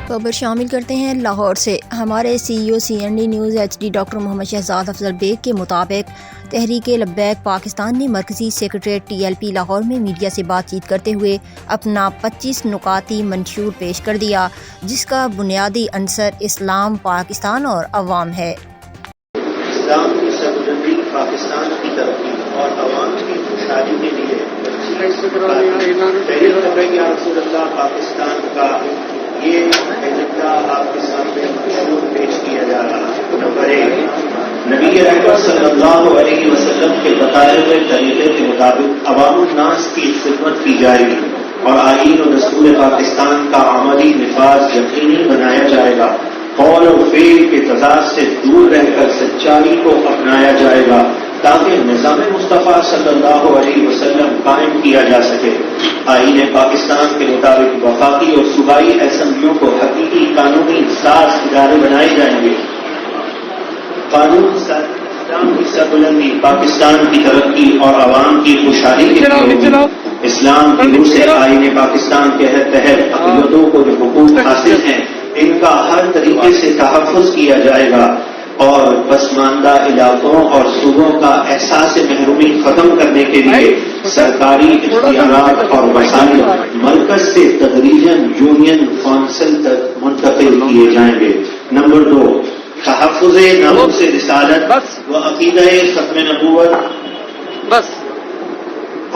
خبر شامل کرتے ہیں لاہور سے۔ ہمارے CEO CND news HD doctor Muhammad Shahzad Afzal Baig کے مطابق تحریک لبیک پاکستان نے مرکزی سیکریٹریٹ TLP لاہور میں میڈیا سے بات چیت کرتے ہوئے اپنا 25 نکاتی منشور پیش کر دیا، جس کا بنیادی عنصر اسلام، پاکستان اور عوام ہے۔ اسلام کی سربلندی، پاکستان کی ترقی اور عوام کی خوشحالی کے لیے پہلی خبر یا رسول اللہ پاکستان کا یہ ایجنڈا آپ کے سامنے منشور پیش کیا جا رہا ہے۔ نمبر 1، نبی اکرم صلی اللہ علیہ وسلم کے بتائے ہوئے طریقے کے مطابق عوام الناس کی خدمت کی جائے گی اور آئین و دستور پاکستان کا عملی نفاذ یقینی بنایا جائے گا۔ قول و فعل کے تضاد سے دور رہ کر سچائی کو اپنایا جائے گا تاکہ نظام مصطفیٰ صلی اللہ علیہ وسلم قائم کیا جا سکے۔ آئین پاکستان کے مطابق وفاقی اور صوبائی اسمبلیوں کو حقیقی قانونی ساز ادارے بنائے جائیں گے۔ قانون اسلام کی سربلندی، پاکستان کی ترقی اور عوام کی خوشحالی کے لیے اسلام کی روح سے آئین پاکستان کے تحت اقلیتوں کو جو حقوق حاصل ہیں ان کا ہر طریقے سے تحفظ کیا جائے گا اور پسماندہ علاقوں اور صوبوں کا احساس محرومی ختم کرنے کے لیے سرکاری اختیارات اور وسائل مرکز سے تدریجاً یونین کونسل تک منتقل کیے جائیں گے۔ نمبر 2، تحفظ ناموس رسالت و عقیدہ ختم نبوت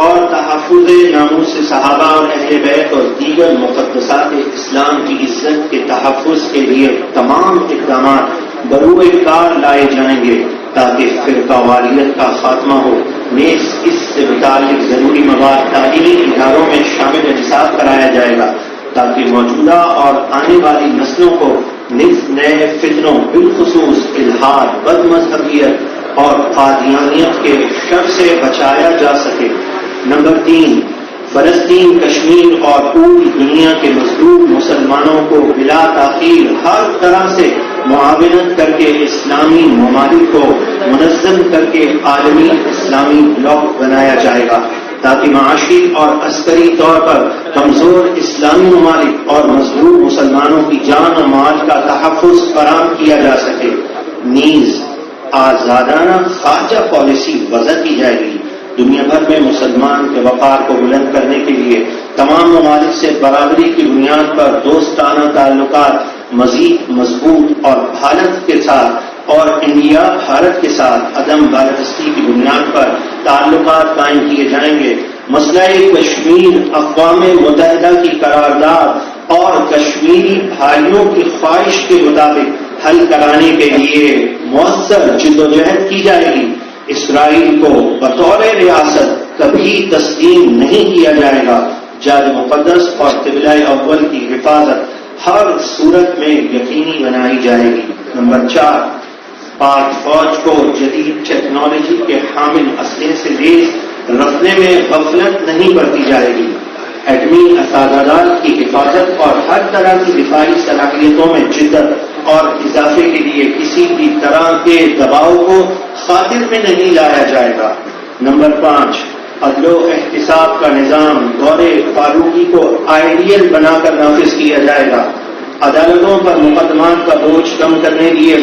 اور تحفظ ناموس صحابہ اور اہل بیت اور دیگر مقدسات اسلام کی عزت کے تحفظ کے لیے تمام اقدامات بروئے کار لائے جائیں گے تاکہ فرقہ واریت کا خاتمہ ہو۔ نیز اس سے متعلق ضروری مواد تعلیمی اداروں میں شامل نصاب کرایا جائے گا تاکہ موجودہ اور آنے والی نسلوں کو نئے فتنوں بالخصوص الحاد، بد مذہبیت اور قادیانیت کے شر سے بچایا جا سکے۔ نمبر 3، فلسطین، کشمیر اور پوری دنیا کے مظلوم مسلمانوں کو بلا تاخیر ہر طرح سے معاونت کر کے اسلامی ممالک کو منظم کر کے عالمی اسلامی بلاک بنایا جائے گا تاکہ معاشی اور عسکری طور پر کمزور اسلامی ممالک اور مظلوم مسلمانوں کی جان و مال کا تحفظ فراہم کیا جا سکے۔ نیز آزادانہ خارجہ پالیسی وضع کی جائے گی۔ دنیا بھر میں مسلمان کے وقار کو بلند کرنے کے لیے تمام ممالک سے برابری کی بنیاد پر دوستانہ تعلقات مزید مضبوط اور بھارت کے ساتھ اور انڈیا بھارت کے ساتھ عدم بالادستی کی بنیاد پر تعلقات قائم کیے جائیں گے۔ مسئلہ کشمیر اقوام متحدہ کی قرارداد اور کشمیری بھائیوں کی خواہش کے مطابق حل کرانے کے لیے مؤثر جدوجہد کی جائے گی۔ اسرائیل کو بطور ریاست کبھی تسلیم نہیں کیا جائے گا۔ جاد مقدس اور قبلہ اول کی حفاظت ہر صورت میں یقینی بنائی جائے گی۔ نمبر 4، پاک فوج کو جدید ٹیکنالوجی کے حامل اسلحے سے لیس رکھنے میں غفلت نہیں برتی جائے گی۔ ایٹمی اعزازات کی حفاظت اور ہر طرح کی دفاعی صلاحیتوں میں جدت اور اضافے کے لیے کسی بھی طرح کے دباؤ کو خاطر میں نہیں لایا جائے گا۔ نمبر 5، عدل و احتساب کا نظام دور فاروقی کو آئیڈیل بنا کر نافذ کیا جائے گا۔ عدالتوں پر مقدمات کا بوجھ کم کرنے کے لیے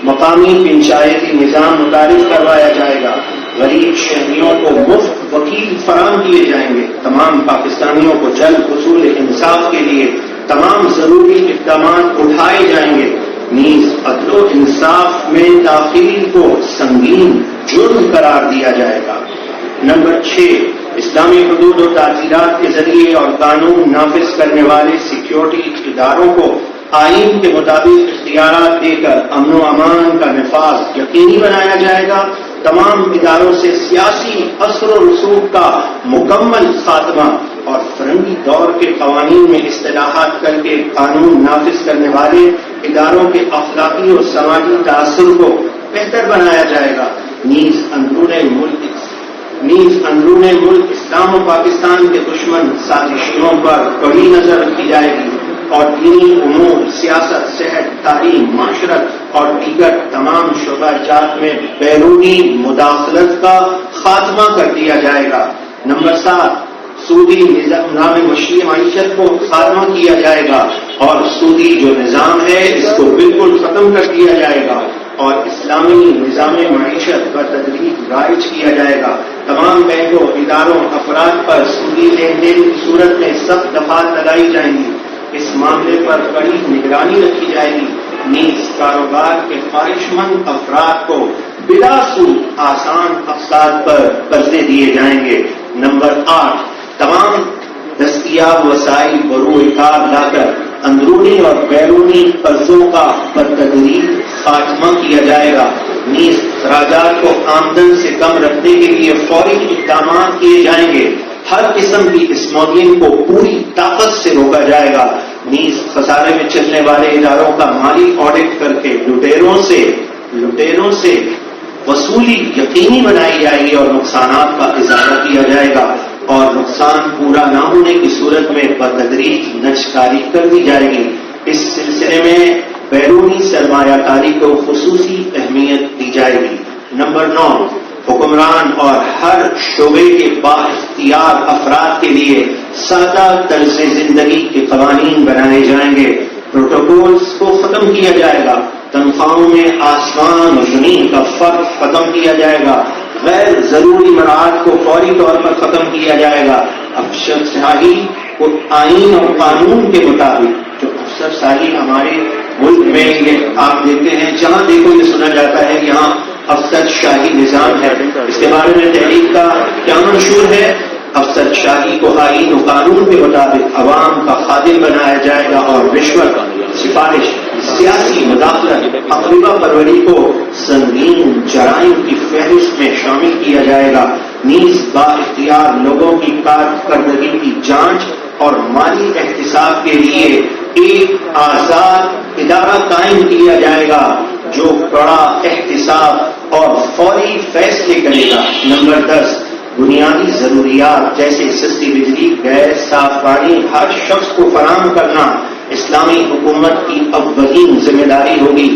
مقامی پنچایتی نظام متعارف کروایا جائے گا۔ غریب شہریوں کو مفت وکیل فراہم کیے جائیں گے۔ تمام پاکستانیوں کو جلد حصول انصاف کے لیے تمام ضروری اقدامات اٹھائے جائیں گے۔ نیز عدل و انصاف میں تاخیر کو سنگین جرم قرار دیا جائے گا۔ نمبر 6، اسلامی حدود و تعزیرات کے ذریعے اور قانون نافذ کرنے والے سیکیورٹی اداروں کو آئین کے مطابق اختیارات دے کر امن و امان کا نفاذ یقینی بنایا جائے گا۔ تمام اداروں سے سیاسی اثر و رسوخ کا مکمل خاتمہ اور فرنگی دور کے قوانین میں اصلاحات کر کے قانون نافذ کرنے والے اداروں کے اخلاقی اور سماجی تاثر کو بہتر بنایا جائے گا۔ نیز اندرون ملک اسلام و پاکستان کے دشمن سازشیوں پر کڑی نظر رکھی جائے گی اور دینی امور، سیاست، صحت، تعلیم، معاشرت اور دیگر تمام شعبہ جات میں بیرونی مداخلت کا خاتمہ کر دیا جائے گا۔ نمبر 7، سودی نظام معیشت کو خاتمہ کیا جائے گا اور سودی جو نظام ہے اس کو بالکل ختم کر دیا جائے گا اور اسلامی نظام معیشت پر تدریج رائج کیا جائے گا. تمام بینکوں، اداروں، افراد پر سودی لین دین کی صورت میں سخت دفعات لگائی جائیں گی. اس معاملے پر کڑی نگرانی رکھی جائے گی. نیز کاروبار کے خواہشمند افراد کو بلا سود آسان اقساط پر قرضے دیے جائیں گے. نمبر 8، تمام دستیاب وسائل بروئے کار لا کر اندرونی اور بیرونی قرضوں کا بتدریج خاتمہ کیا جائے گا. نیز اخراجات کو آمدن سے کم رکھنے کے لیے فوری اقدامات کیے جائیں گے. ہر قسم کی اسمگلنگ کو پوری طاقت سے روکا جائے گا. نیز خسارے میں چلنے والے اداروں کا مالی آڈٹ کر کے لٹیروں سے وصولی یقینی بنائی جائے گی اور نقصانات کا اضافہ کیا جائے گا اور نقصان پورا نہ ہونے کی صورت میں بتدریج نجکاری کر دی جائے گی. اس سلسلے میں بیرونی سرمایہ کاری کو خصوصی اہمیت دی جائے گی. نمبر 9، حکمران اور ہر شعبے کے بااختیار افراد کے لیے سادہ طرز زندگی کے قوانین بنائے جائیں گے. پروٹوکولز کو ختم کیا جائے گا. تنخواہوں میں آسمان و زمین کا فرق ختم کیا جائے گا. غیر ضروری مراعات کو فوری طور پر ختم کیا جائے گا. افسرشاہی کو آئین اور قانون کے مطابق، جو افسرشاہی ہمارے ملک میں یہ آپ دیکھتے ہیں جہاں دیکھو یہ سنا جاتا ہے کہ یہاں افسر شاہی نظام ہے. اس کے بارے میں تحریک کا کیا منشور ہے؟ افسر شاہی کو آئین و قانون کے مطابق عوام کا خادم بنایا جائے گا اور رشوت، سفارش، سیاسی مداخلت، اقربا پروری کو سنگین جرائم کی فہرست میں شامل کیا جائے گا. نیز با اختیار لوگوں کی کارکردگی کی جانچ اور مالی احتساب کے لیے ایک آزاد ادارہ قائم کیا جائے گا جو بڑا احتساب اور فوری فیصلے کرے گا. نمبر 10، بنیادی ضروریات جیسے سستی بجلی، گیس، صاف پانی ہر شخص کو فراہم کرنا اسلامی حکومت کی اولین ذمہ داری ہوگی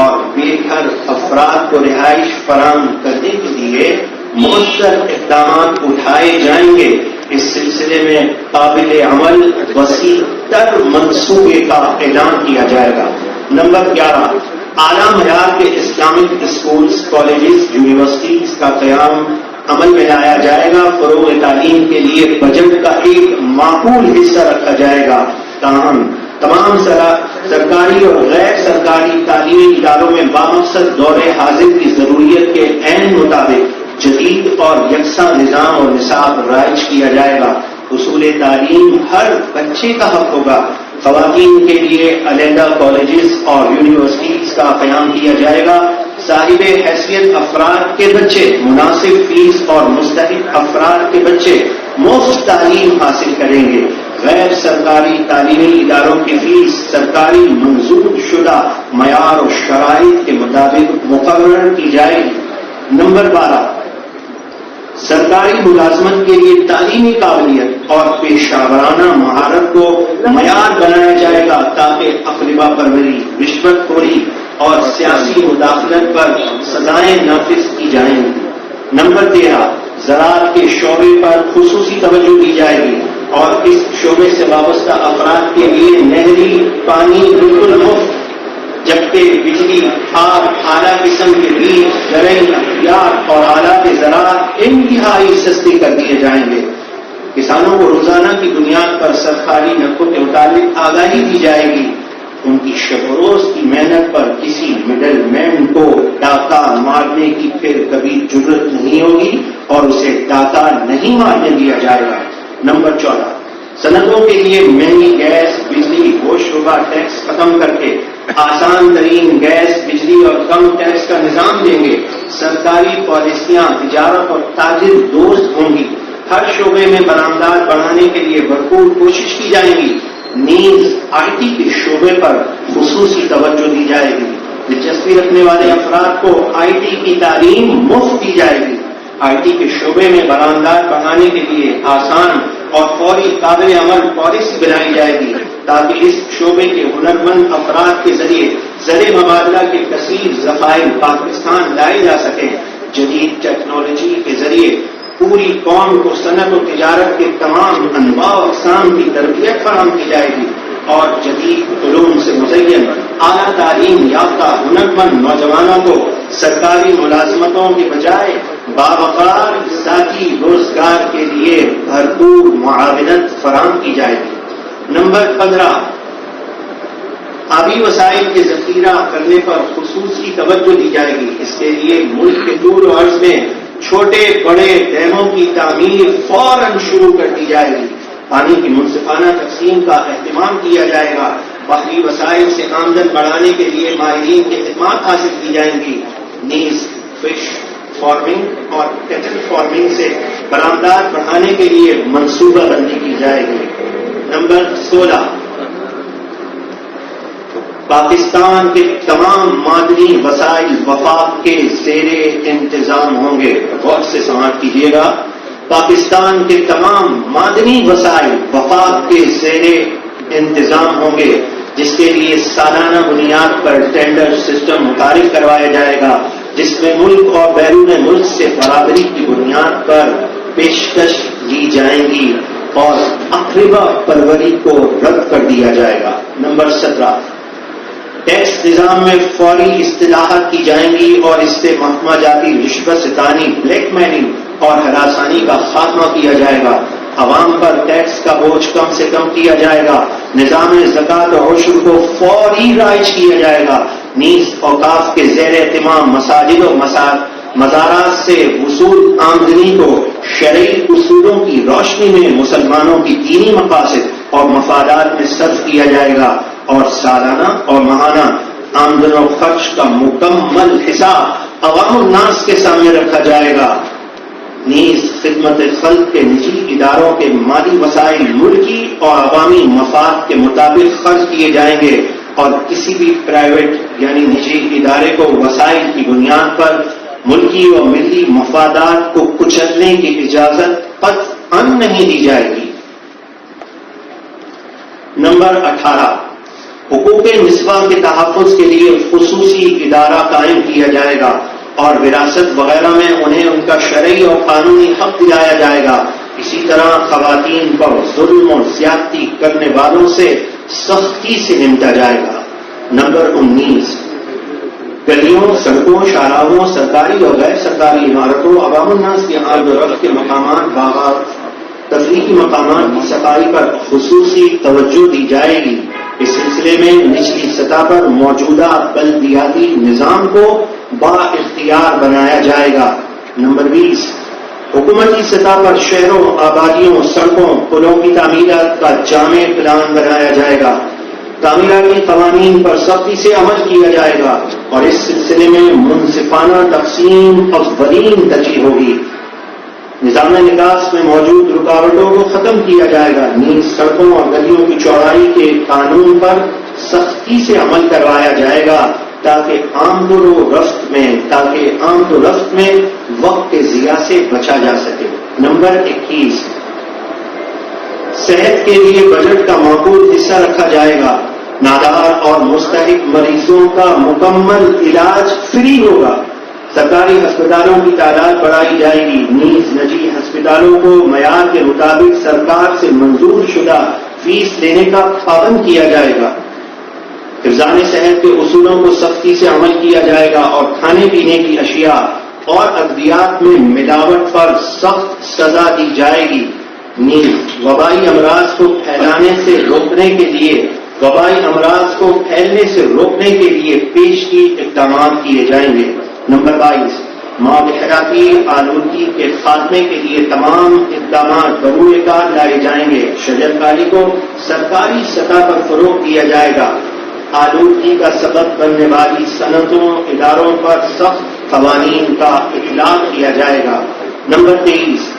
اور بے گھر افراد کو رہائش فراہم کرنے کے لیے مؤثر اقدامات اٹھائے جائیں گے. اس سلسلے میں قابل عمل وسیع تر منصوبے کا اعلان کیا جائے گا. نمبر 11، اعلیٰ معیار کے اسلامک اسکولز، کالجز، یونیورسٹیز کا قیام عمل میں لایا جائے گا. فروغ تعلیم کے لیے بجٹ کا ایک معقول حصہ رکھا جائے گا. تاہم تمام سرکاری اور غیر سرکاری تعلیمی اداروں میں بامقصد دور حاضر کی ضروریت کے عین مطابق جدید اور یکساں نظام اور نصاب رائج کیا جائے گا. حصول تعلیم ہر بچے کا حق ہوگا. خواتین کے لیے علیحدہ کالجز اور یونیورسٹیز کا قیام کیا جائے گا. صاحب حیثیت افراد کے بچے مناسب فیس اور مستحق افراد کے بچے مفت تعلیم حاصل کریں گے. غیر سرکاری تعلیمی اداروں کی فیس سرکاری منظور شدہ معیار و شرائط کے مطابق مقرر کی جائے گی. نمبر 12، سرکاری ملازمت کے لیے تعلیمی قابلیت اور پیشہ ورانہ مہارت کو معیار بنایا جائے گا تاکہ اقربا پروری، رشوت خوری اور سیاسی مداخلت پر سزائیں نافذ کی جائیں گی. نمبر 13، زراعت کے شعبے پر خصوصی توجہ دی جائے گی اور اس شعبے سے وابستہ افراد کے لیے نہری پانی بالکل مفت، جبکہ بجلی، آب، اعلیٰ قسم کے بیج، زرعی ادویات اور آلات زراعت انتہائی سستے کر دیے جائیں گے. کسانوں کو روزانہ کی بنیاد پر سرکاری نرخوں کے متعلق آگاہی دی جائے گی. ان کی شب و روز کی محنت پر کسی مڈل مین کو ڈاکہ مارنے کی پھر کبھی ضرورت نہیں ہوگی اور اسے ڈاکہ نہیں مارنے دیا جائے گا. نمبر 14، صنعتوں کے لیے مہنگی گیس، بجلی، گوشت شعبہ ٹیکس ختم کر کے آسان ترین گیس، بجلی اور کم ٹیکس کا نظام دیں گے. سرکاری پالیسیاں تجارت اور تاجر دوست ہوں گی. ہر شعبے میں برآمدات بڑھانے کے لیے بھرپور کوشش کی جائے گی. نیز آئی ٹی کے شعبے پر خصوصی توجہ دی جائے گی. دلچسپی رکھنے والے افراد کو آئی ٹی کی تعلیم مفت دی جائے گی. آئی ٹی کے شعبے میں برآمدات بڑھانے کے لیے آسان اور فوری قابل عمل پالیسی بنائی جائے گی تاکہ اس شعبے کے ہنرمند افراد کے ذریعے زر مبادلہ کے کثیر ذخائر پاکستان لائے جا سکیں. جدید ٹیکنالوجی کے ذریعے پوری قوم کو صنعت و تجارت کے تمام انواع و اقسام کی تربیت فراہم کی جائے گی اور جدید علوم سے مزین اعلیٰ تعلیم یافتہ ہنرمند نوجوانوں کو سرکاری ملازمتوں کے بجائے باوقار ذاتی روزگار کے لیے بھرپور معاونت فراہم کی جائے گی۔ نمبر 15، آبی وسائل کے ذخیرہ کرنے پر خصوصی توجہ دی جائے گی۔ اس کے لیے ملک کے طول و عرض میں چھوٹے بڑے ڈیموں کی تعمیر فوراً شروع کر دی جائے گی۔ پانی کی منصفانہ تقسیم کا اہتمام کیا جائے گا۔ بحری وسائل سے آمدن بڑھانے کے لیے ماہرین کی خدمات حاصل کی جائیں گی۔ نیز فش فارمنگ اور کیٹل فارمنگ سے برآمدات بڑھانے کے لیے منصوبہ بندی کی جائے گی۔ نمبر 16، پاکستان کے تمام معدنی وسائل وفاق کے زیر انتظام ہوں گے۔ غور سے سماعت کیجیے گا، پاکستان کے تمام معدنی وسائل وفاق کے زیر انتظام ہوں گے، جس کے لیے سالانہ بنیاد پر ٹینڈر سسٹم متعارف کروایا جائے گا، جس میں ملک اور بیرون ملک سے برابری کی بنیاد پر پیشکش دی جائیں گی اور اقربا پروری کو رد کر دیا جائے گا۔ نمبر 17، ٹیکس نظام میں فوری اصلاحات کی جائیں گی اور اس سے محکمہ جاتی رشوت ستانی، بلیک میلنگ اور ہراسانی کا خاتمہ کیا جائے گا۔ عوام پر ٹیکس کا بوجھ کم سے کم کیا جائے گا۔ نظام زکوٰۃ و عشر کو فوری رائج کیا جائے گا۔ نیز اوقاف کے زیر اہتمام مساجد و مزارات سے وصول آمدنی کو شرعی اصولوں کی روشنی میں مسلمانوں کی دینی مقاصد اور مفادات میں صرف کیا جائے گا اور سالانہ اور ماہانہ آمدن و خرچ کا مکمل حساب عوام الناس کے سامنے رکھا جائے گا۔ نیز خدمت خلق کے نجی اداروں کے مالی وسائل ملکی اور عوامی مفاد کے مطابق خرچ کیے جائیں گے اور کسی بھی پرائیویٹ یعنی نجی ادارے کو وسائل کی بنیاد پر ملکی اور ملی مفادات کو کچلنے کی اجازت قطعاً نہیں دی جائے گی۔ نمبر 18، حقوق نسواں کے تحفظ کے لیے خصوصی ادارہ قائم کیا جائے گا اور وراثت وغیرہ میں انہیں ان کا شرعی اور قانونی حق دلایا جائے گا۔ اسی طرح خواتین پر ظلم اور زیادتی کرنے والوں سے سختی سے نمٹا جائے گا۔ نمبر 19، گلیوں، سڑکوں، شاہراہوں، سرکاری اور غیر سرکاری عمارتوں، عوام الناس کے حال و رفع کے مقامات، باغات، تفریحی مقامات کی صفائی پر خصوصی توجہ دی جائے گی۔ اس سلسلے میں نچلی سطح پر موجودہ بلدیاتی نظام کو با اختیار بنایا جائے گا۔ نمبر 20، حکومتی سطح پر شہروں، آبادیوں، سڑکوں، پلوں کی تعمیرات کا جامع پلان بنایا جائے گا۔ تعمیراتی قوانین پر سختی سے عمل کیا جائے گا اور اس سلسلے میں منصفانہ تقسیم اولین ترجیح ہوگی۔ نظام نکاس میں موجود رکاوٹوں کو ختم کیا جائے گا۔ نیز سڑکوں اور گلیوں کی چوڑائی کے قانون پر سختی سے عمل کروایا جائے گا تاکہ آمد و رفت میں وقت کے ضیاع سے بچا جا سکے۔ نمبر 21، صحت کے لیے بجٹ کا معقول حصہ رکھا جائے گا۔ نادار اور مستحق مریضوں کا مکمل علاج فری ہوگا۔ سرکاری ہسپتالوں کی تعداد بڑھائی جائے گی۔ نیز نجی ہسپتالوں کو معیار کے مطابق سرکار سے منظور شدہ فیس لینے کا پابند کیا جائے گا۔ حفظان صحت کے اصولوں کو سختی سے عمل کیا جائے گا اور کھانے پینے کی اشیاء اور ادویات میں ملاوٹ پر سخت سزا دی جائے گی۔ نیز وبائی امراض کو پھیلنے سے روکنے کے لیے پیشگی اقدامات کیے جائیں گے۔ نمبر 22، ماحولیاتی آلودگی کے خاتمے کے لیے تمام اقدامات بروئے کار لائے جائیں گے۔ شجرکاری کو سرکاری سطح پر فروغ دیا جائے گا۔ آلودگی کا سبب بننے والی صنعتوں، اداروں پر سخت قوانین کا اطلاق کیا جائے گا۔ نمبر 23،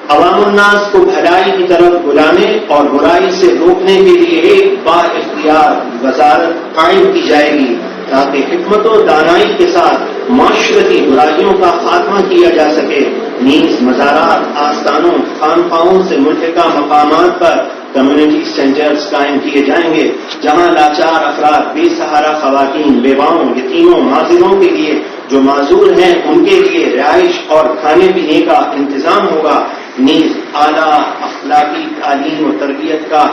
عوام الناس کو بھلائی کی طرف بلانے اور برائی سے روکنے کے لیے ایک با اختیار وزارت قائم کی جائے گی تاکہ حکمت و دانائی کے ساتھ معاشرتی برائیوں کا خاتمہ کیا جا سکے۔ نیز مزارات، آستانوں، خانقاہوں سے ملحقہ مقامات پر کمیونٹی سینٹرز قائم کیے جائیں گے جہاں لاچار افراد، بے سہارا خواتین، بیواؤں، یتیموں، معذوروں کے لیے جو معذور ہیں ان کے لیے رہائش اور کھانے پینے کا انتظام ہوگا۔ نیز اعلیٰ اخلاقی تعلیم و تربیت کا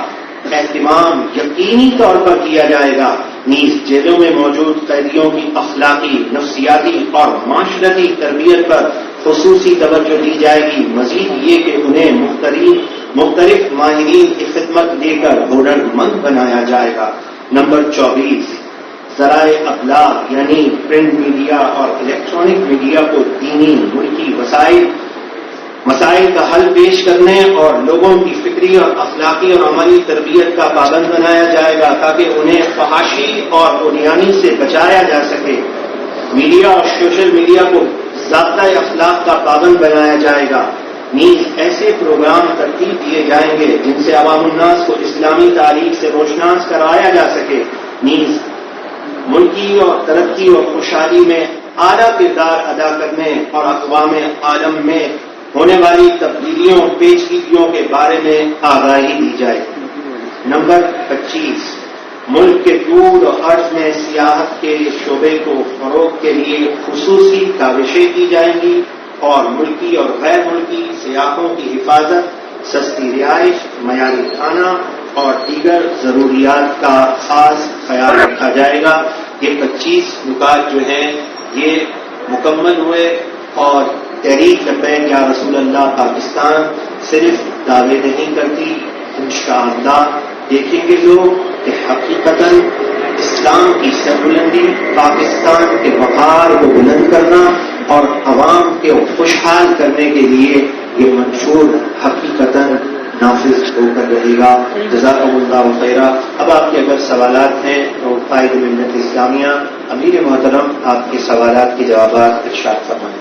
اہتمام یقینی طور پر کیا جائے گا۔ نیز جیلوں میں موجود قیدیوں کی اخلاقی، نفسیاتی اور معاشرتی تربیت پر خصوصی توجہ دی جائے گی۔ مزید یہ کہ انہیں مختلف ماہرین کی خدمت دے کر ہنرمند بنایا جائے گا۔ نمبر 24، ذرائع ابلاغ یعنی پرنٹ میڈیا اور الیکٹرانک میڈیا کو دینی، ملکی مسائل کا حل پیش کرنے اور لوگوں کی فکری اور اخلاقی اور عملی تربیت کا پابند بنایا جائے گا تاکہ انہیں فحاشی اور عریانی سے بچایا جا سکے۔ میڈیا اور سوشل میڈیا کو ضابطۂ اخلاق کا پابند بنایا جائے گا۔ نیز ایسے پروگرام ترتیب دیے جائیں گے جن سے عوام الناس کو اسلامی تاریخ سے روشناس کرایا جا سکے۔ نیز ملکی اور ترقی اور خوشحالی میں اعلیٰ کردار ادا کرنے اور اقوام عالم میں ہونے والی تبدیلیوں پیچیدگیوں کے بارے میں آگاہی دی جائے۔ نمبر 25، ملک کے طول و عرض میں سیاحت کے شعبے کو فروغ کے لیے خصوصی کاوشیں کی جائیں گی اور ملکی اور غیر ملکی سیاحوں کی حفاظت، سستی رہائش، معیاری کھانا اور دیگر ضروریات کا خاص خیال رکھا جائے گا۔ یہ 25 نکات جو ہیں یہ مکمل ہوئے اور تحریک لبیک یا رسول اللہ پاکستان صرف دعوے نہیں کرتی، انشاءاللہ دیکھیں گے لوگ کہ حقیقتاً اسلام کی سربلندی، پاکستان کے وقار کو بلند کرنا اور عوام کے خوشحال کرنے کے لیے یہ منشور حقیقتاً نافذ ہو کر رہے گا۔ جزاکم اللہ خیرہ۔ اب آپ کے اگر سوالات ہیں تو قائد ملت اسلامیہ امیر محترم آپ کے سوالات کے جوابات ارشاد فرمائیں۔